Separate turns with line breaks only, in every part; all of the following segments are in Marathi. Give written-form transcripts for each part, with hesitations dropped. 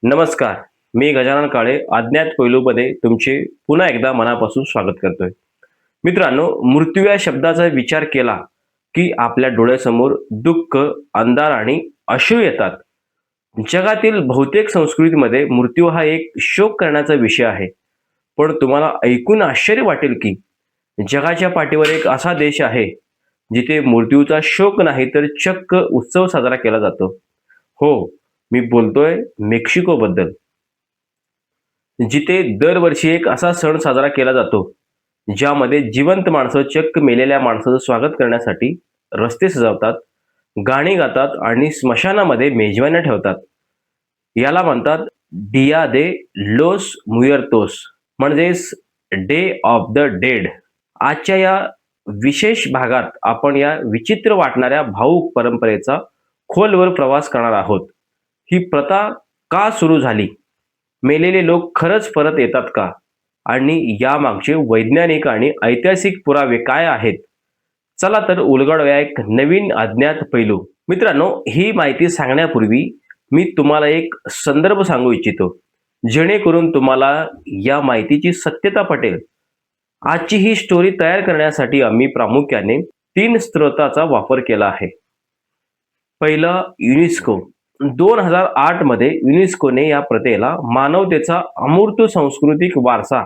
नमस्कार. मी गजानन काळे अज्ञात पैलूमध्ये तुमचे पुन्हा एकदा मनापासून स्वागत करतोय. मित्रांनो, मृत्यू या शब्दाचा विचार केला की आपल्या डोळ्यासमोर दुःख, अंधार आणि अश्रू येतात. जगातील बहुतेक संस्कृतीमध्ये मृत्यू हा एक शोक करण्याचा विषय आहे. पण तुम्हाला ऐकून आश्चर्य वाटेल की जगाच्या पाठीवर एक असा देश आहे जिथे मृत्यूचा शोक नाही तर चक्क उत्सव साजरा केला जातो. हो, मी बोलतोय मेक्सिको बद्दल. जिथे दरवर्षी एक असा सण साजरा केला जातो, ज्यामध्ये जिवंत माणसं चक्क मेलेल्या माणसाचं स्वागत करण्यासाठी रस्ते सजवतात, गाणी गातात आणि स्मशानामध्ये मेजवान्या ठेवतात. याला म्हणतात डिया दे लोस मुयर्तोस, म्हणजेच डे ऑफ द डेड. आजच्या या विशेष भागात आपण या विचित्र वाटणाऱ्या भावूक परंपरेचा खोलवर प्रवास करणार आहोत. ही प्रथा का सुरू झाली? मेलेले लोक खरंच परत येतात का? आणि यामागचे वैज्ञानिक आणि ऐतिहासिक पुरावे काय आहेत? चला तर उलगडूया एक नवीन अज्ञात पैलू. मित्रांनो, ही माहिती सांगण्यापूर्वी मी तुम्हाला एक संदर्भ सांगू इच्छितो, जेणेकरून तुम्हाला या माहितीची सत्यता पटेल. आजची ही स्टोरी तयार करण्यासाठी आम्ही प्रामुख्याने 3 स्रोतांचा वापर केला आहे. पहिलं, युनेस्को. 2008 मध्ये युनेस्कोने या प्रथेला मानवतेचा अमूर्त सांस्कृतिक वारसा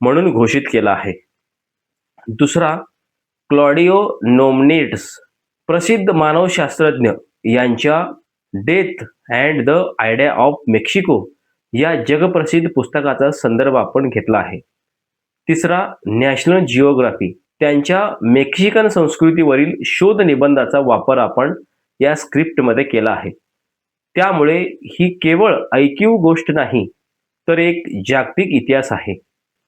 म्हणून घोषित केला आहे. दुसरा, क्लॉडिओ नोमनेट्स, प्रसिद्ध मानवशास्त्रज्ञ यांच्या death and the idea of Mexico या जगप्रसिद्ध पुस्तकाचा संदर्भ आपण घेतला आहे. तिसरा, नॅशनल जिओग्राफी, त्यांच्या मेक्सिकन संस्कृतीवरील शोध निबंधाचा वापर आपण या स्क्रिप्टमध्ये केला आहे. त्यामुळे ही केवळ ऐकीव गोष्ट नाही, तर एक जागतिक इतिहास आहे.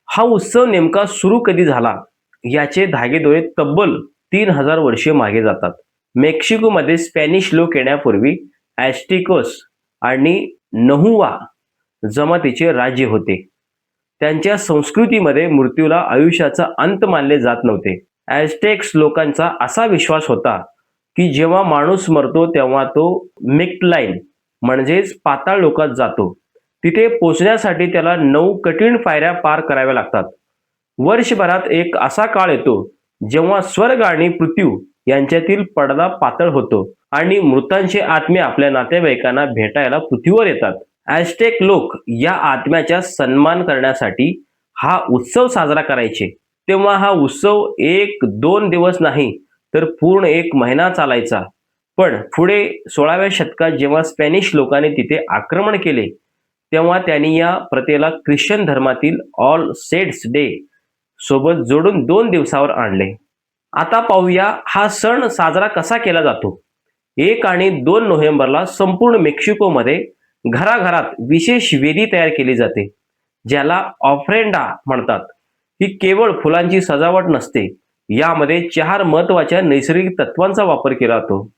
हा उत्सव नेमका सुरू कधी झाला याचे धागेदोरे तब्बल 3000 वर्षे मागे जातात. मेक्सिकोमध्ये स्पॅनिश लोक येण्यापूर्वी ॲस्टिकोस आणि नहुआ जमातीचे राज्य होते. त्यांच्या संस्कृतीमध्ये मृत्यूला आयुष्याचा अंत मानले जात नव्हते. ॲस्टेक्स लोकांचा असा विश्वास होता की जेव्हा माणूस मरतो तेव्हा तो मिक्टलाइन म्हणजेच पाताळ लोकात जातो. तिथे पोचण्यासाठी त्याला 9 कठीण पायऱ्या पार कराव्या लागतात. वर्षभरात एक असा काळ येतो जेव्हा स्वर्ग आणि पृथ्वी यांच्यातील पडदा पातळ होतो आणि मृतांचे आत्मे आपल्या नातेवाईकांना भेटायला पृथ्वीवर येतात. ॲस्टेक लोक या आत्म्याचा सन्मान करण्यासाठी हा उत्सव साजरा करायचे. तेव्हा हा उत्सव 1-2 दिवस नाही तर पूर्ण 1 महिना चालायचा. पण पुढे 16व्या शतकात जेव्हा स्पॅनिश लोकांनी तिथे आक्रमण केले, तेव्हा त्यांनी या प्रथेला ख्रिश्चन धर्मातील ऑल सेट्स डे सोबत जोडून 2 दिवसावर आणले. आता पाहूया हा सण साजरा कसा केला जातो. 1 आणि 2 नोव्हेंबरला संपूर्ण मेक्सिकोमध्ये घराघरात विशेष वेदी तयार केली जाते, ज्याला ऑफ्रेंडा म्हणतात. ही केवळ फुलांची सजावट नसते. यामध्ये 4 महत्त्वाच्या नैसर्गिक तत्वांचा वापर केला जातो.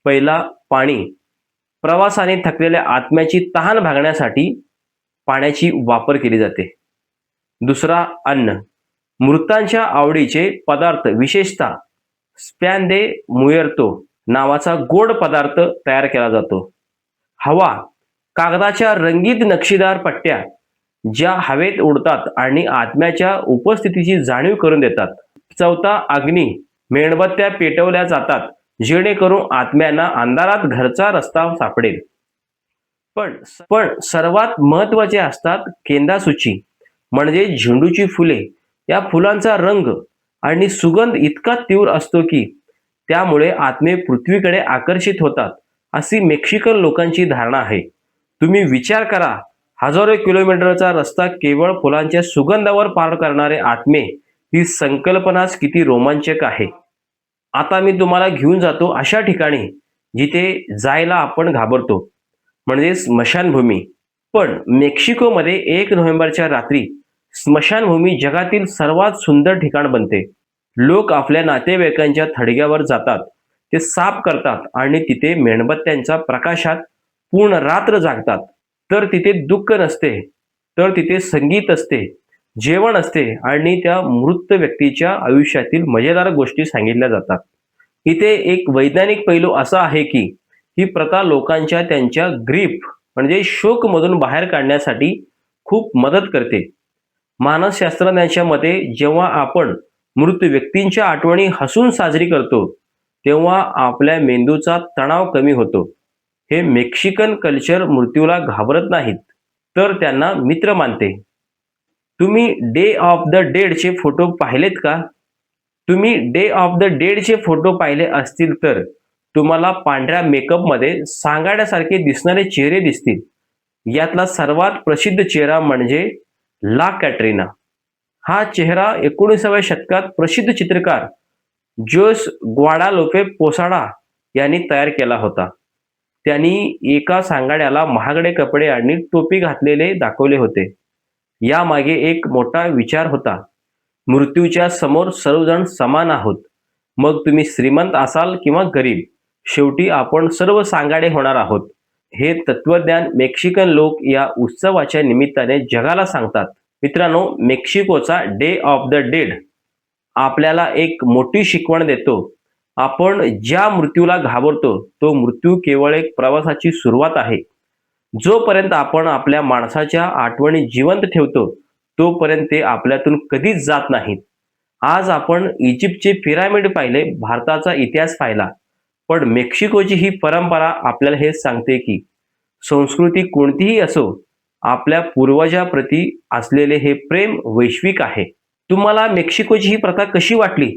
पहिला, पाणी. प्रवासाने थकलेल्या आत्म्याची तहान भागण्यासाठी पाण्याची वापर केली जाते. दुसरा, अन्न. मृतांच्या आवडीचे पदार्थ, विशेषतः स्पॅन दे मुएर्तो नावाचा गोड पदार्थ तयार केला जातो. हवा. कागदाच्या रंगीत नक्षीदार पट्ट्या ज्या हवेत उडतात आणि आत्म्याच्या उपस्थितीची जाणीव करून देतात. चौथा, अग्नी. मेणबत्त्या पेटवल्या जातात जेणेकरून आत्म्यांना अंधारात घरचा रस्ता सापडेल. पण सर्वात महत्त्वाचे असतात केंदासुची, म्हणजे झेंडूची फुले. या फुलांचा रंग आणि सुगंध इतका तीव्र असतो की त्यामुळे आत्मे पृथ्वीकडे आकर्षित होतात, अशी मेक्सिकन लोकांची धारणा आहे. तुम्ही विचार करा, हजारो किलोमीटरचा रस्ता केवळ फुलांच्या सुगंधावर पार करणारे आत्मे. ही संकल्पनाच किती रोमांचक आहे. आता मी तुम्हाला घेऊन जातो अशा ठिकाणी जिथे जायला आपण घाबरतो, म्हणजे स्मशानभूमी. पण मेक्सिकोमध्ये 1 नोव्हेंबरच्या रात्री स्मशानभूमी जगातील सर्वात सुंदर ठिकाण बनते. लोक आपल्या नातेवाईकांच्या थडग्यावर जातात, ते साफ करतात आणि तिथे मेणबत्त्यांच्या प्रकाशात पूर्ण रात्र जागतात. तर तिथे दुःख नसते, तर तिथे संगीत असते, जेवण असते आणि त्या मृत व्यक्तीच्या आयुष्यातील मजेदार गोष्टी सांगितल्या जातात. इथे एक वैज्ञानिक पैलू असा आहे की ही प्रथा लोकांच्या त्यांच्या ग्रीफ म्हणजे शोकमधून बाहेर काढण्यासाठी खूप मदत करते. मानसशास्त्रज्ञांच्या मते जेव्हा आपण मृत व्यक्तींच्या आठवणी हसून साजरी करतो, तेव्हा आपल्या मेंदूचा तणाव कमी होतो. हे मेक्सिकन कल्चर मृत्यूला घाबरत नाहीत, तर त्यांना मित्र मानते. तुम्ही डे ऑफ द डेडचे फोटो पाहिलेत का? तुम्ही डे ऑफ द डेडचे फोटो पाहिले असतील तर तुम्हाला पांढऱ्या मेकअपमध्ये सांगाड्यासारखे दिसणारे चेहरे दिसतील. यातला सर्वात प्रसिद्ध चेहरा म्हणजे ला कॅटरीना. हा चेहरा 19व्या शतकात प्रसिद्ध चित्रकार जोस ग्वाडालोपे पोसाडा यांनी तयार केला होता. त्यांनी एका सांगाड्याला महागडे कपडे आणि टोपी घातलेले दाखवले होते. यामागे एक मोठा विचार होता. मृत्यूच्या समोर सर्वजण समान आहोत. मग तुम्ही श्रीमंत असाल किंवा गरीब, शेवटी आपण सर्व सांगाडे होणार आहोत. हे तत्वज्ञान मेक्सिकन लोक या उत्सवाच्या निमित्ताने जगाला सांगतात. मित्रांनो, मेक्सिकोचा डे ऑफ द डेड आपल्याला एक मोठी शिकवण देतो. आपण ज्या मृत्यूला घाबरतो तो मृत्यू केवळ एक प्रवासाची सुरुवात आहे. जोपर्यंत आपण आपल्या माणसाच्या आठवणी जिवंत ठेवतो तोपर्यंत ते आपल्यातून कधीच जात नाहीत. आज आपण इजिप्तचे पिरामिड पाहिले, भारताचा इतिहास पाहिला, पण मेक्सिकोची ही परंपरा आपल्याला हे सांगते की संस्कृती कोणतीही असो, आपल्या पूर्वजाप्रती असलेले हे प्रेम वैश्विक आहे. तुम्हाला मेक्सिकोची ही प्रथा कशी वाटली?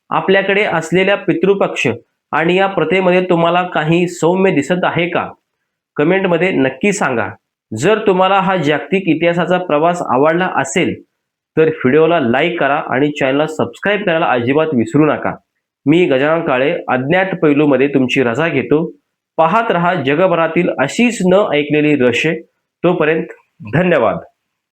आपल्याकडे असलेल्या पितृपक्ष आणि या प्रथेमध्ये तुम्हाला काही सौम्य दिसत आहे का? कमेंटमध्ये नक्की सांगा. जर तुम्हाला हा जागतिक इतिहासाचा प्रवास आवडला असेल तर व्हिडिओला लाईक करा आणि चॅनलला सबस्क्राईब करायला अजिबात विसरू नका. मी गजानन काळे अज्ञात पैलूमध्ये तुमची रजा घेतो. पाहत रहा जगभरातील अशीच न ऐकलेली रहस्ये. तोपर्यंत धन्यवाद.